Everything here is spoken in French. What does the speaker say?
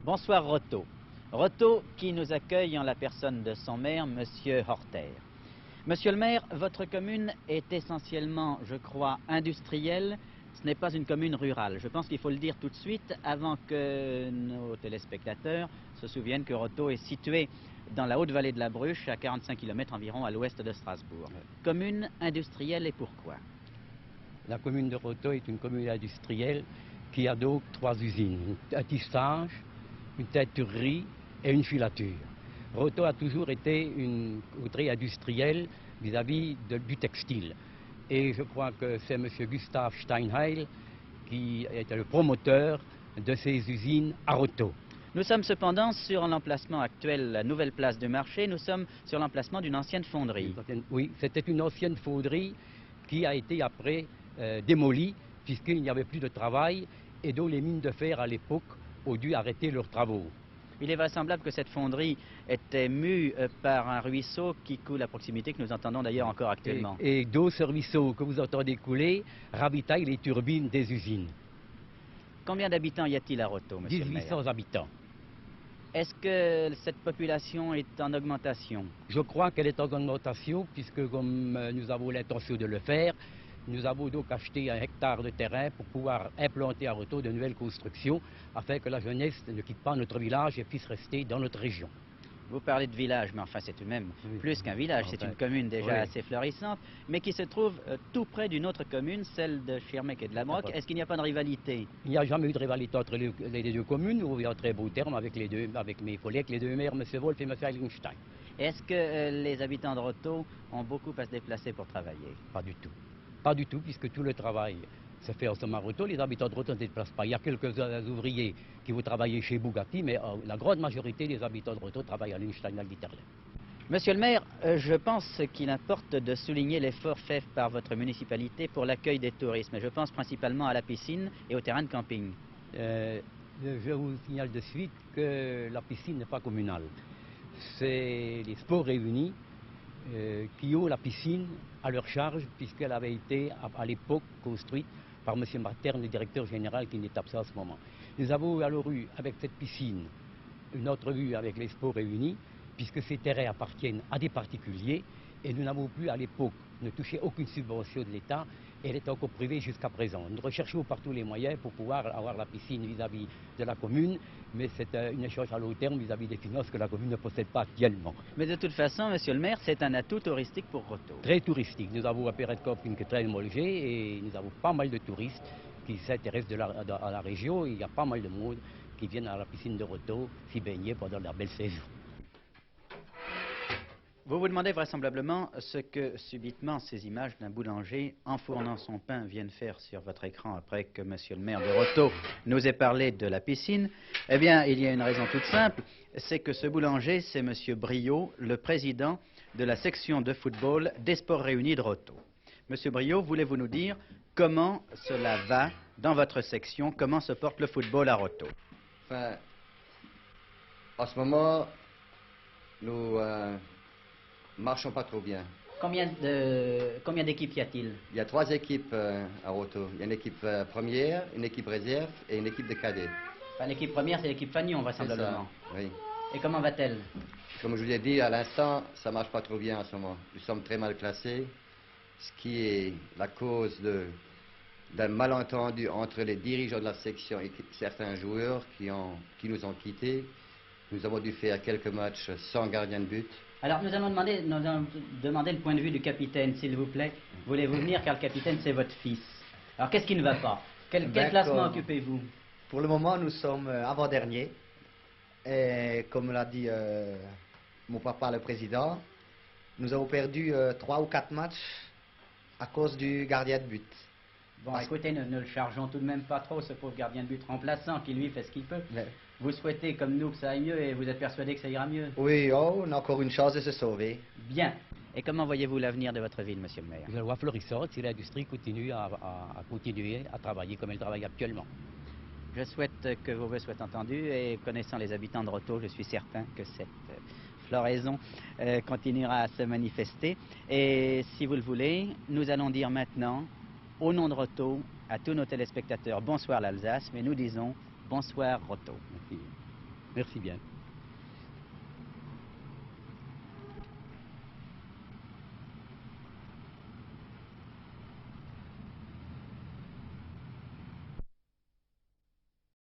Bonsoir Roto. Roto qui nous accueille en la personne de son maire, Monsieur Horter. Monsieur le maire, votre commune est essentiellement, je crois, industrielle. Ce n'est pas une commune rurale. Je pense qu'il faut le dire tout de suite avant que nos téléspectateurs se souviennent que Roto est situé dans la haute vallée de la Bruche, à 45 km environ à l'ouest de Strasbourg. Commune industrielle et pourquoi? La commune de Roto est une commune industrielle qui a donc 3 usines, un tissage, une teinturerie et une filature. Roto a toujours été une coterie industrielle vis-à-vis du textile. Et je crois que c'est M. Gustav Steinheil qui était le promoteur de ces usines à Roto. Nous sommes cependant sur l'emplacement actuel, la nouvelle place du marché, nous sommes sur l'emplacement d'une ancienne fonderie. Oui, c'était une ancienne fonderie qui a été après démolie puisqu'il n'y avait plus de travail et dont les mines de fer à l'époque ont dû arrêter leurs travaux. Il est vraisemblable que cette fonderie était mue par un ruisseau qui coule à proximité, que nous entendons d'ailleurs encore actuellement. Et d'eau ce ruisseau que vous entendez couler ravitaille les turbines des usines. Combien d'habitants y a-t-il à Roto, monsieur le maire? 1800 habitants. Est-ce que cette population est en augmentation? Je crois qu'elle est en augmentation puisque comme nous avons l'intention de le faire, nous avons donc acheté 1 hectare de terrain pour pouvoir implanter à Roto de nouvelles constructions afin que la jeunesse ne quitte pas notre village et puisse rester dans notre région. Vous parlez de village, mais enfin c'est tout de même plus qu'un village, c'est une commune déjà assez florissante, mais qui se trouve tout près d'une autre commune, celle de Schirmeck et de la Broque. Est-ce qu'il n'y a pas de rivalité? Il n'y a jamais eu de rivalité entre les deux communes, nous vivons en très beau terme avec mes collègues, les deux maires, M. Wolf et M. Heiligenstein. Est-ce que les habitants de Roto ont beaucoup à se déplacer pour travailler? Pas du tout. Pas du tout, puisque tout le travail se fait en ce moment à Roto. Les habitants de Roto ne se déplacent pas. Il y a quelques ouvriers qui vont travailler chez Bugatti, mais la grande majorité des habitants de Roto travaillent à Liechtenstein, à Dieterlen. Monsieur le maire, je pense qu'il importe de souligner l'effort fait par votre municipalité pour l'accueil des touristes. Je pense principalement à la piscine et au terrain de camping. Je vous signale de suite que la piscine n'est pas communale. C'est les Sports Réunis qui ont la piscine à leur charge, puisqu'elle avait été à l'époque construite par M. Materne, le directeur général qui est absent en ce moment. Nous avons alors eu avec cette piscine une autre vue avec les Sports Réunis, puisque ces terrains appartiennent à des particuliers et nous n'avons plus à l'époque ne touché aucune subvention de l'État et elle est encore privée jusqu'à présent. Nous recherchons par tous les moyens pour pouvoir avoir la piscine vis-à-vis de la commune, mais c'est un échange à long terme vis-à-vis des finances que la commune ne possède pas actuellement. Mais de toute façon, monsieur le maire, c'est un atout touristique pour Roto. Très touristique. Nous avons un Perret Camping qui est très homologé et nous avons pas mal de touristes qui s'intéressent à la région. Il y a pas mal de monde qui viennent à la piscine de Roto s'y baigner pendant la belle saison. Vous vous demandez vraisemblablement ce que subitement ces images d'un boulanger enfournant son pain viennent faire sur votre écran après que monsieur le maire de Roto nous ait parlé de la piscine. Eh bien, il y a une raison toute simple, c'est que ce boulanger, c'est monsieur Briot, le président de la section de football des Sports Réunis de Roto. Monsieur Briot, voulez-vous nous dire comment cela va dans votre section, comment se porte le football à Roto? Enfin, en ce moment, nous marchons pas trop bien. Combien d'équipes y a-t-il? Il y a 3 équipes à Roto. Il y a une équipe première, une équipe réserve et une équipe de cadets. Enfin, l'équipe première, c'est l'équipe Fagnon, vraisemblablement. Oui. Et comment va-t-elle? Comme je vous l'ai dit à l'instant, ça marche pas trop bien en ce moment. Nous sommes très mal classés, ce qui est la cause d'un malentendu entre les dirigeants de la section et certains joueurs qui nous ont quittés. Nous avons dû faire quelques matchs sans gardien de but. Alors nous allons demander le point de vue du capitaine, s'il vous plaît. Voulez-vous venir, car le capitaine, c'est votre fils. Alors qu'est-ce qui ne va pas? Quel classement occupez-vous? Pour le moment, nous sommes avant-dernier. Et comme l'a dit mon papa, le président, nous avons perdu 3 ou 4 matchs à cause du gardien de but. Bon, écoutez, ne le chargeons tout de même pas trop, ce pauvre gardien de but remplaçant qui, lui, fait ce qu'il peut. Mais vous souhaitez, comme nous, que ça aille mieux et vous êtes persuadé que ça ira mieux? Oui, on a encore une chance de se sauver. Bien. Et comment voyez-vous l'avenir de votre ville, monsieur le maire? Je le vois florissante si l'industrie continue à continuer à travailler comme elle travaille actuellement. Je souhaite que vos vœux soient entendus et connaissant les habitants de Roto, je suis certain que cette floraison continuera à se manifester. Et si vous le voulez, nous allons dire maintenant, au nom de Roto, à tous nos téléspectateurs, bonsoir l'Alsace, mais nous disons bonsoir Roto. Merci. Merci bien.